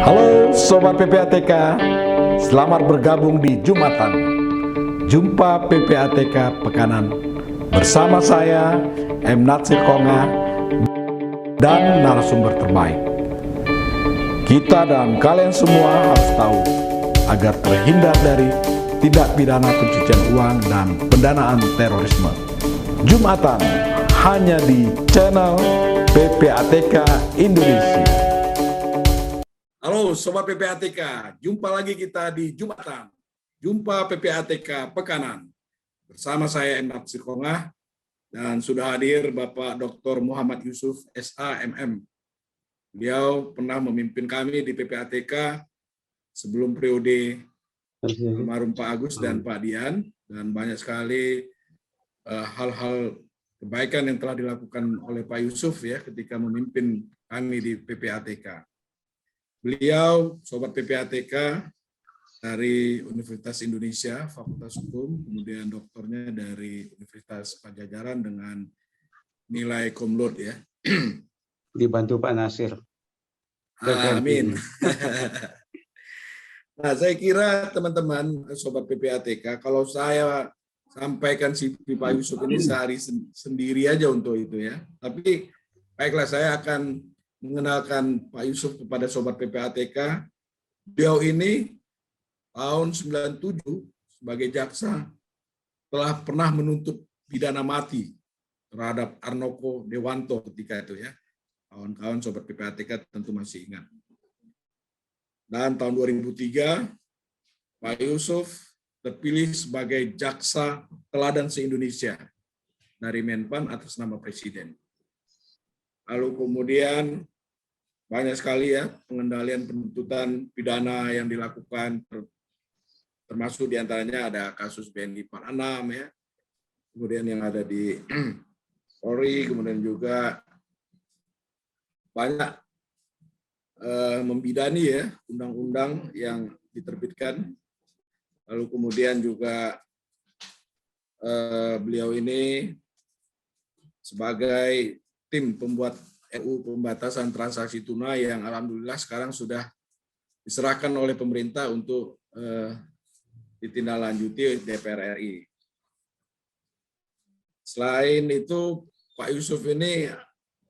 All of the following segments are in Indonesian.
Halo Sobat PPATK, selamat bergabung di Jumatan. Jumpa PPATK Pekanan bersama saya M. Natsir Konga dan narasumber terbaik. Kita dan kalian semua harus tahu agar terhindar dari tindak pidana pencucian uang dan pendanaan terorisme. Jumatan hanya di channel PPATK Indonesia. Halo Sobat PPATK, jumpa lagi kita di Jumatan. Jumpa PPATK Pekanan. Bersama saya M. Natsir Konga dan sudah hadir Bapak Dr. Muhammad Yusuf SAMM. Beliau pernah memimpin kami di PPATK sebelum periode almarhum Pak Agus dan Pak Dian, dan banyak sekali hal-hal kebaikan yang telah dilakukan oleh Pak Yusuf ya ketika memimpin kami di PPATK. Beliau Sobat PPATK dari Universitas Indonesia, Fakultas Hukum, kemudian doktornya dari Universitas Pajajaran dengan nilai cum laude ya. Dibantu Pak Nasir. Amin. Nah, saya kira teman-teman Sobat PPATK, kalau saya sampaikan CV Pak Yusuf ini sehari sendiri aja untuk itu ya. Tapi baiklah, saya akan mengenalkan Pak Yusuf kepada Sobat PPATK. Beliau ini tahun 97 sebagai jaksa telah pernah menuntut pidana mati terhadap Arnoko Dewanto ketika itu ya. Kawan-kawan Sobat PPATK tentu masih ingat. Dan tahun 2003 Pak Yusuf terpilih sebagai jaksa teladan se-Indonesia dari Menpan atas nama Presiden. Lalu kemudian banyak sekali ya pengendalian penuntutan pidana yang dilakukan, termasuk diantaranya ada kasus BNI 46 ya, kemudian yang ada di Polri, kemudian juga banyak membidani ya undang-undang yang diterbitkan. Lalu kemudian juga beliau ini sebagai tim pembuat RUU pembatasan transaksi tunai yang alhamdulillah sekarang sudah diserahkan oleh pemerintah untuk ditindaklanjuti DPR RI. Selain itu, Pak Yusuf ini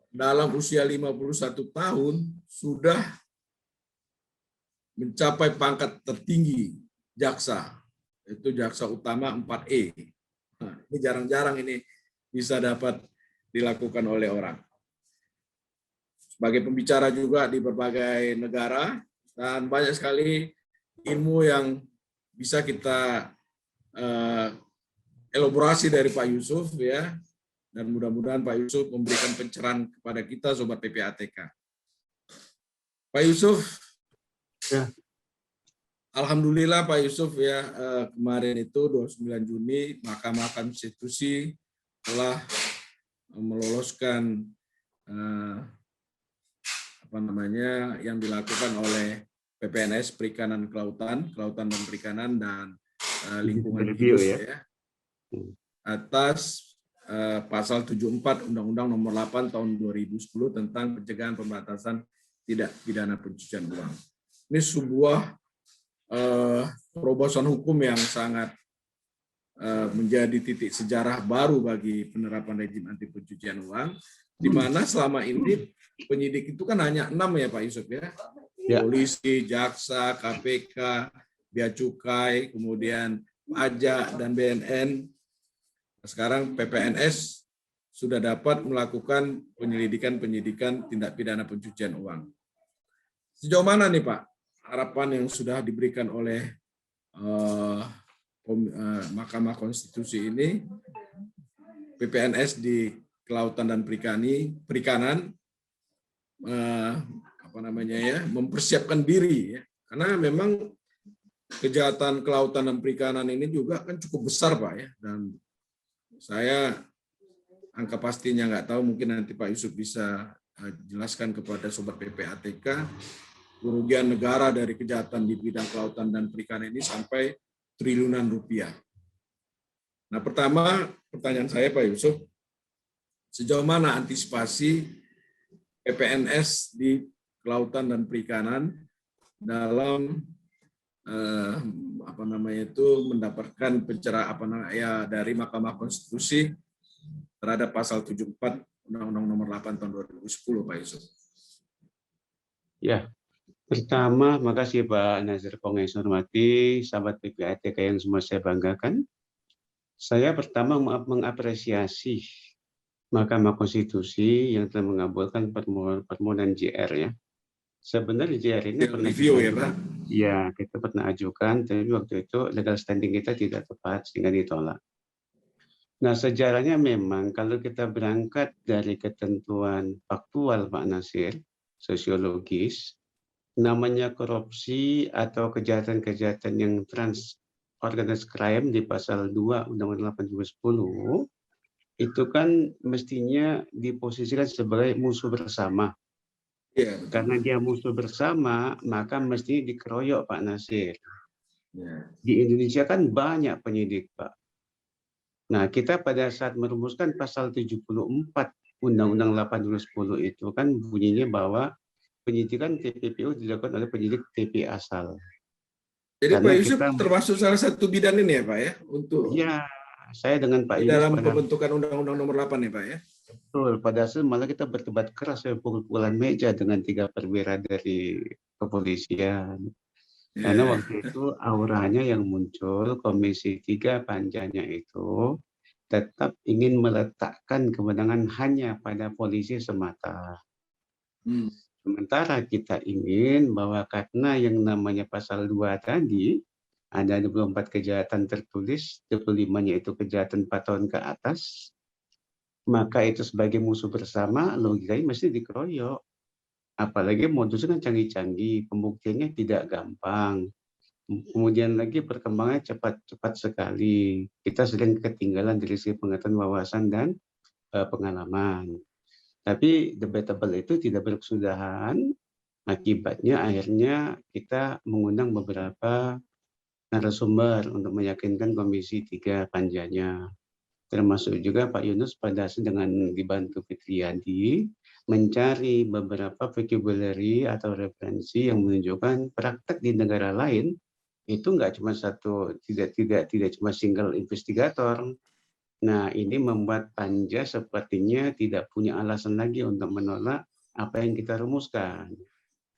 dalam usia 51 tahun sudah mencapai pangkat tertinggi jaksa, itu jaksa utama 4E. Nah, ini jarang-jarang ini bisa dapat dilakukan oleh orang. Sebagai pembicara juga di berbagai negara, dan banyak sekali ilmu yang bisa kita elaborasi dari Pak Yusuf ya, dan mudah-mudahan Pak Yusuf memberikan pencerahan kepada kita Sobat PPATK. Pak Yusuf, ya. Alhamdulillah Pak Yusuf ya, kemarin itu 29 Juni Mahkamah Konstitusi telah meloloskan yang dilakukan oleh PPNS Perikanan Kelautan dan Perikanan dan Lingkungan Hidup ya, atas pasal 74 Undang-Undang Nomor 8 Tahun 2010 tentang pencegahan pembatasan tindak pidana pencucian uang. Ini sebuah terobosan hukum yang sangat menjadi titik sejarah baru bagi penerapan rejim anti pencucian uang, di mana selama ini penyidik itu kan hanya 6 ya Pak Yusuf ya. Polisi, jaksa, KPK, Bea Cukai, kemudian pajak dan BNN. Sekarang PPNS sudah dapat melakukan penyidikan tindak pidana pencucian uang. Sejauh mana nih Pak harapan yang sudah diberikan oleh Mahkamah Konstitusi ini, PPNS di Kelautan dan Perikanan mempersiapkan diri ya, karena memang kejahatan kelautan dan perikanan ini juga kan cukup besar Pak ya, dan saya angka pastinya nggak tahu, mungkin nanti Pak Yusuf bisa jelaskan kepada Sobat PPATK. Kerugian negara dari kejahatan di bidang kelautan dan perikanan ini sampai triliunan rupiah. Nah, pertama pertanyaan saya Pak Yusuf, sejauh mana antisipasi PPNS di Kelautan dan Perikanan dalam mendapatkan dari Mahkamah Konstitusi terhadap pasal 74 Undang-Undang Nomor 8 Tahun 2010, Pak Yusuf. Ya, pertama, makasih Pak Nazir Konga yang saya hormati, sahabat PPATK yang semua saya banggakan. Saya pertama mengapresiasi Mahkamah Konstitusi yang telah mengabulkan permohonan JR ya. Sebenarnya JR ini pernah review ya Pak? Ya, kita pernah ajukan, tapi waktu itu legal standing kita tidak tepat sehingga ditolak. Nah, sejarahnya memang kalau kita berangkat dari ketentuan faktual Pak Nasir, sosiologis, namanya korupsi atau kejahatan-kejahatan yang organized crime di pasal 2 Undang-Undang 8 2010 itu kan mestinya diposisikan sebagai musuh bersama. Ya, karena dia musuh bersama, maka mesti dikeroyok Pak Nasir. Ya. Di Indonesia kan banyak penyidik Pak. Nah, kita pada saat merumuskan pasal 74 Undang-Undang 8 2010 itu kan bunyinya bahwa penyidikan TPPU dilakukan oleh penyidik TP asal. Jadi Karena Pak Yusuf kita, termasuk salah satu bidang ini ya Pak ya? Untuk ya, saya dengan Pak Yunus dalam pembentukan Undang-Undang Nomor 8 ya Pak ya? Betul, pada saat malah kita berdebat keras ya, pukul-pukulan meja dengan 3 perwira dari kepolisian. Karena waktu itu auranya yang muncul, Komisi 3 panjanya itu tetap ingin meletakkan kewenangan hanya pada polisi semata. Sementara kita ingin bahwa karena yang namanya pasal 2 tadi, ada 24 kejahatan tertulis, 25-nya itu kejahatan 4 tahun ke atas, maka itu sebagai musuh bersama, logikanya mesti dikeroyok. Apalagi modusnya kan canggih-canggih, pembuktiannya tidak gampang. Kemudian lagi perkembangannya cepat sekali. Kita sedang ketinggalan dari segi pengetahuan, wawasan, dan pengalaman. Tapi debatable itu tidak berkesudahan, akibatnya akhirnya kita mengundang beberapa narasumber untuk meyakinkan Komisi 3 panjanya. Termasuk juga Pak Yunus pada saat dengan dibantu Fitriadi mencari beberapa vocabulary atau referensi yang menunjukkan praktek di negara lain itu nggak cuma tidak cuma single investigator. Nah, ini membuat panja sepertinya tidak punya alasan lagi untuk menolak apa yang kita rumuskan.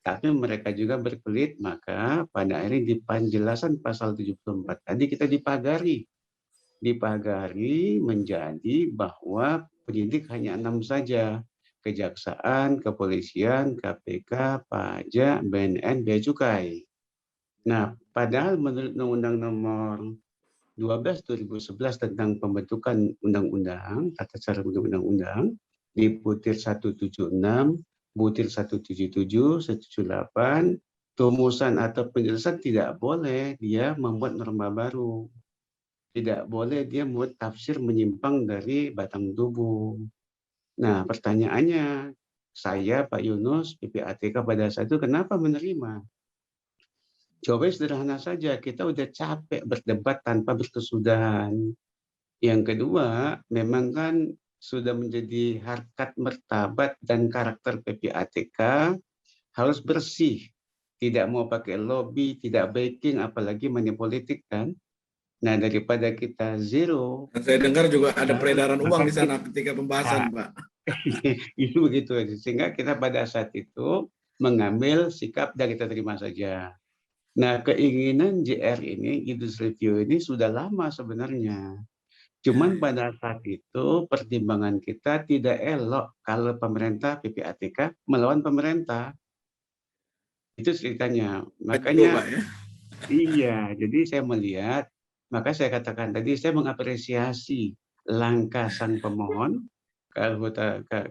Tapi mereka juga berkelit, maka pada akhirnya di penjelasan pasal 74 tadi kita dipagari menjadi bahwa penyidik hanya 6 saja. Kejaksaan, kepolisian, KPK, pajak, BNN, Bea Cukai. Nah, padahal menurut Undang-Undang Nomor 12 2011 tentang pembentukan undang-undang, tata cara undang-undang, di butir 176, butir 177, 178, rumusan atau penjelasan tidak boleh dia membuat norma baru. Tidak boleh dia membuat tafsir menyimpang dari batang tubuh. Nah, pertanyaannya, saya Pak Yunus, PPATK pada saat itu kenapa menerima? Jawabnya sederhana saja, kita udah capek berdebat tanpa berkesudahan. Yang kedua, memang kan sudah menjadi harkat martabat dan karakter PPATK harus bersih. Tidak mau pakai lobby, tidak backing, apalagi money politik kan. Nah, daripada kita zero. Dan saya dengar juga ada peredaran uang di sana ketika pembahasan, Pak. Itu begitu. Sehingga kita pada saat itu mengambil sikap dan kita terima saja. Nah, keinginan JR ini, judicial review ini sudah lama sebenarnya. Cuman pada saat itu pertimbangan kita tidak elok kalau pemerintah PPATK melawan pemerintah. Itu ceritanya. Makanya, iya, jadi saya melihat, maka saya katakan tadi, saya mengapresiasi langkah sang pemohon,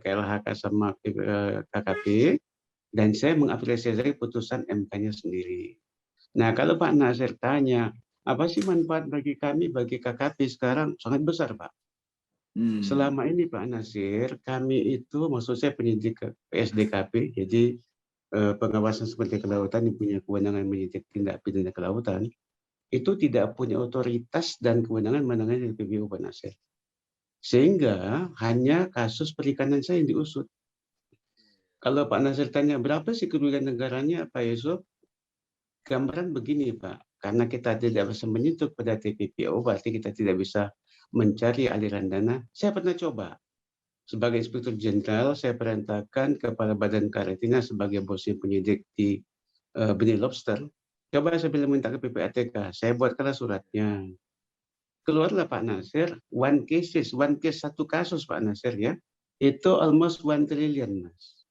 KLHK sama KKP, dan saya mengapresiasi putusan MK-nya sendiri. Nah, kalau Pak Nasir tanya, apa sih manfaat bagi kami, bagi KKP sekarang? Sangat besar, Pak. Selama ini Pak Nasir, kami itu, maksud saya penyidik PSDKP, jadi pengawasan seperti kelautan yang punya kewenangan menyidik tindak pidana kelautan, itu tidak punya otoritas dan kewenangan menangani PBU Pak Nasir. Sehingga hanya kasus perikanan saya yang diusut. Kalau Pak Nasir tanya, berapa sih kerugian negaranya Pak Yusuf? gambaran begini Pak, karena kita tidak bisa menyentuh pada TPPO, berarti kita tidak bisa mencari aliran dana. Saya pernah coba. Sebagai Inspektur Jenderal, saya perintahkan Kepala Badan Karantina sebagai bosnya penyidik di benih lobster. Coba saya bilang minta ke PPATK, saya buatkanlah suratnya. Keluarlah Pak Nasir, one case, satu kasus Pak Nasir ya, itu almost 1 triliun Mas.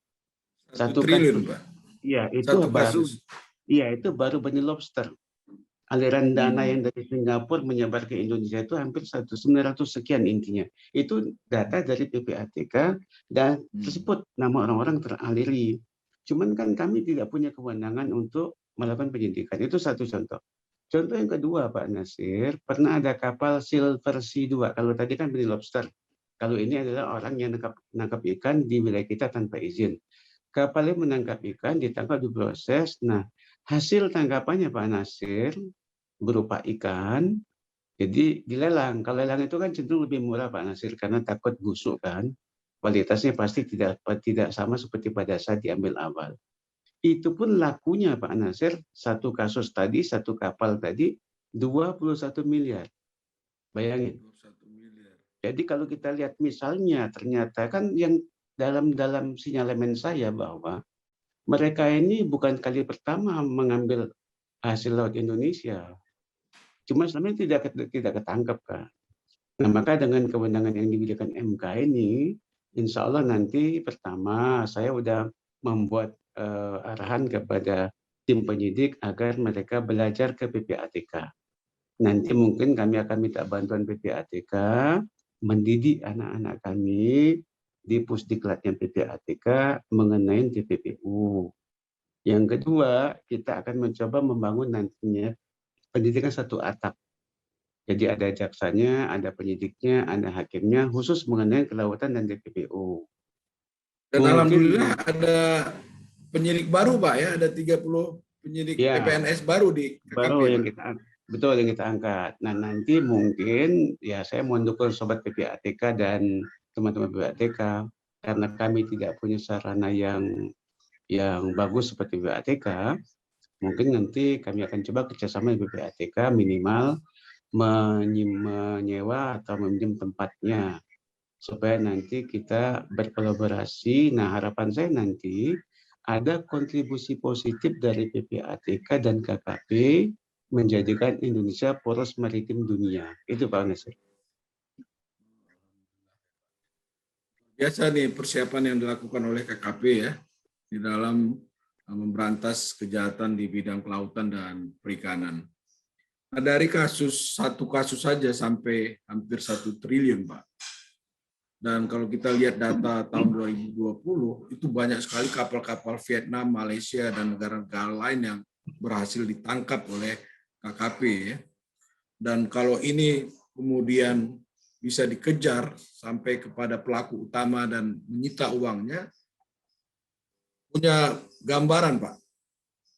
Satu Satu triliun, kasus. Pak. Iya, itu Satu baru. kasus. Iya, itu baru benih lobster. Aliran dana Hmm. yang dari Singapura menyebar ke Indonesia itu hampir 900 sekian intinya. Itu data dari PPATK dan tersebut nama orang-orang teraliri. Cuman kan kami tidak punya kewenangan untuk melakukan penyidikan. Itu satu contoh. Contoh yang kedua Pak Nasir, pernah ada kapal Silver Sea 2. Kalau tadi kan benih lobster. Kalau ini adalah orang yang menangkap ikan di wilayah kita tanpa izin. Kapalnya menangkap ikan, ditangkap, diproses. Nah, hasil tangkapannya Pak Nasir berupa ikan, jadi dilelang. Kalau lelang itu kan cenderung lebih murah Pak Nasir karena takut busuk kan. Kualitasnya pasti tidak sama seperti pada saat diambil awal. Itu pun lakunya Pak Nasir, satu kasus tadi, satu kapal tadi 21 miliar. Bayangin. 21 miliar. Jadi kalau kita lihat misalnya ternyata kan yang dalam sinyalemen saya bahwa mereka ini bukan kali pertama mengambil hasil laut Indonesia. Cuma selama ini tidak ketangkep kan. Nah maka dengan kewenangan yang diberikan MK ini, insya Allah nanti pertama saya sudah membuat arahan kepada tim penyidik agar mereka belajar ke PPATK. Nanti mungkin kami akan minta bantuan PPATK mendidik anak-anak kami di pusdiklatnya PPATK mengenai TPPU. Yang kedua, kita akan mencoba membangun nantinya pendidikan satu atap. Jadi ada jaksanya, ada penyidiknya, ada hakimnya, khusus mengenai kelautan dan TPPU. Dan Mungkin, alhamdulillah ada penyidik baru Pak ya, ada 30 penyidik ya, PPNS baru di KKP. baru yang Pak. kita betul yang kita angkat. Nah nanti mungkin ya saya mendukung sobat PPATK dan teman-teman PPATK karena kami tidak punya sarana yang bagus seperti PPATK. Mungkin nanti kami akan coba kerjasama dengan PPATK minimal menyewa atau meminjam tempatnya supaya nanti kita berkolaborasi. Nah harapan saya nanti ada kontribusi positif dari PPATK dan KKP menjadikan Indonesia poros maritim dunia. Itu Pak Nasir. Biasa nih persiapan yang dilakukan oleh KKP ya di dalam memberantas kejahatan di bidang kelautan dan perikanan. Nah, dari satu kasus saja sampai hampir 1 triliun Pak. Dan kalau kita lihat data tahun 2020, itu banyak sekali kapal-kapal Vietnam, Malaysia, dan negara-negara lain yang berhasil ditangkap oleh KKP. Ya. Dan kalau ini kemudian bisa dikejar sampai kepada pelaku utama dan menyita uangnya, punya gambaran Pak,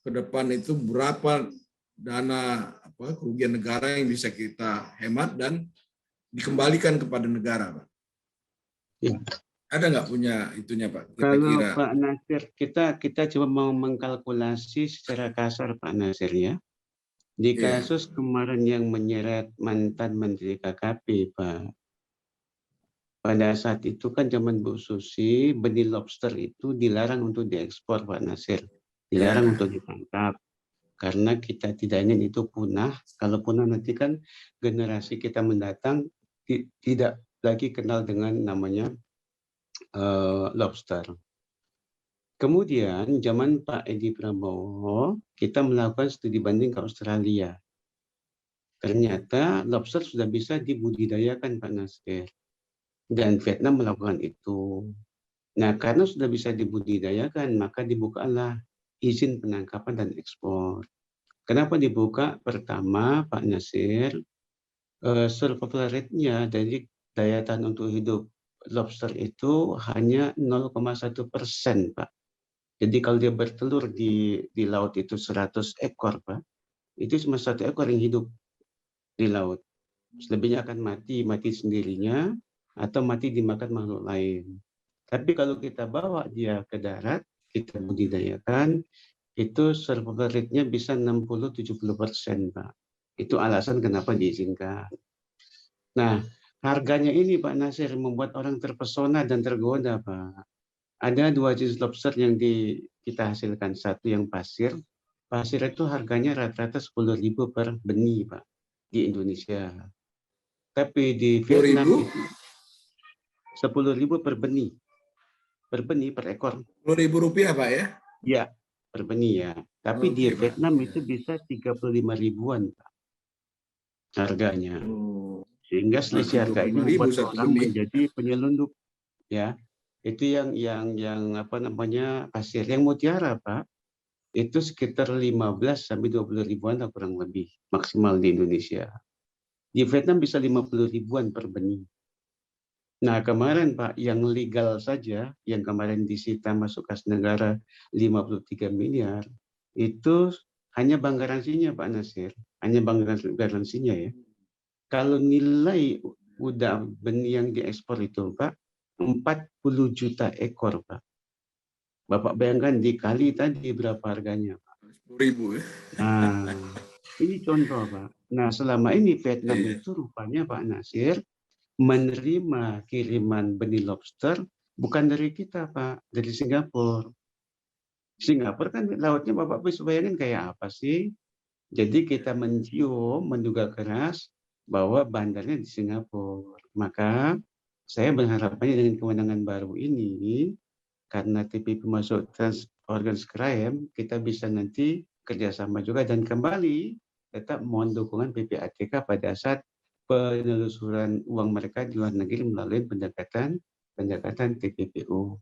ke depan itu berapa dana kerugian negara yang bisa kita hemat dan dikembalikan kepada negara Pak. Ya. Ada nggak punya itunya Pak? Kalau Pak Nasir, kita coba mau mengkalkulasi secara kasar Pak Nasir ya. Di kasus kemarin yang menyeret mantan Menteri KKP Pak. Pada saat itu kan zaman Bu Susi, benih lobster itu dilarang untuk diekspor Pak Nasir. Dilarang untuk ditangkap. Karena kita tidak ingin itu punah. Kalau punah nanti kan generasi kita mendatang tidak lagi kenal dengan namanya lobster. Kemudian zaman Pak Edi Prabowo, kita melakukan studi banding ke Australia. Ternyata lobster sudah bisa dibudidayakan Pak Nasir. Dan Vietnam melakukan itu. Nah, karena sudah bisa dibudidayakan, maka dibukalah izin penangkapan dan ekspor. Kenapa dibuka? Pertama, Pak Nasir, survival rate-nya dari daya tahan untuk hidup lobster itu hanya 0,1%, Pak. Jadi kalau dia bertelur di laut itu 100 ekor, Pak, itu cuma 1 ekor yang hidup di laut. Selebihnya akan mati sendirinya, atau mati dimakan makhluk lain. Tapi kalau kita bawa dia ke darat, kita budidayakan, itu survival rate-nya bisa 60-70%, Pak. Itu alasan kenapa diizinkan. Nah, harganya ini Pak Nasir membuat orang terpesona dan tergoda, Pak. Ada 2 jenis lobster yang kita hasilkan. Satu yang pasir. Pasir itu harganya rata-rata 10.000 per benih, Pak, di Indonesia. Tapi di 10.000? Vietnam itu 10.000 per benih. Per benih, per ekor. Rp10.000 Pak ya? Ya, per benih ya. Tapi di Oke, Pak. Vietnam Ya. itu bisa 35 ribuan, Pak, harganya. Oh, Sehingga selisih harga ini 35.000 membuat satu orang benih. menjadi penyelundup, ya. Itu yang apa namanya pasir. Yang mutiara, Pak, itu sekitar 15 sampai 20 ribuan lah kurang lebih maksimal di Indonesia. Di Vietnam bisa 50 ribuan per benih. Nah, kemarin Pak, yang legal saja, yang kemarin disita masuk kas negara 53 miliar, itu hanya bank garansinya Pak Nasir, hanya bank garansinya ya. Kalau nilai udah benih yang diekspor itu Pak, 40 juta ekor Pak. Bapak bayangkan dikali tadi berapa harganya Pak. 10.000 ya. Nah, ini contoh Pak. Nah, selama ini Vietnam Iya. itu rupanya Pak Nasir menerima kiriman benih lobster bukan dari kita Pak, dari Singapura. Singapura kan lautnya Bapak bisa bayangin kayak apa sih? Jadi kita mencium, menduga keras bahwa bandarnya di Singapura. Maka saya berharapnya dengan kewenangan baru ini, karena TPP masuk Trans Organic Crime, kita bisa nanti kerjasama juga dan kembali tetap mohon dukungan PPATK pada saat penelusuran uang mereka di luar negeri melalui pendekatan TPPU.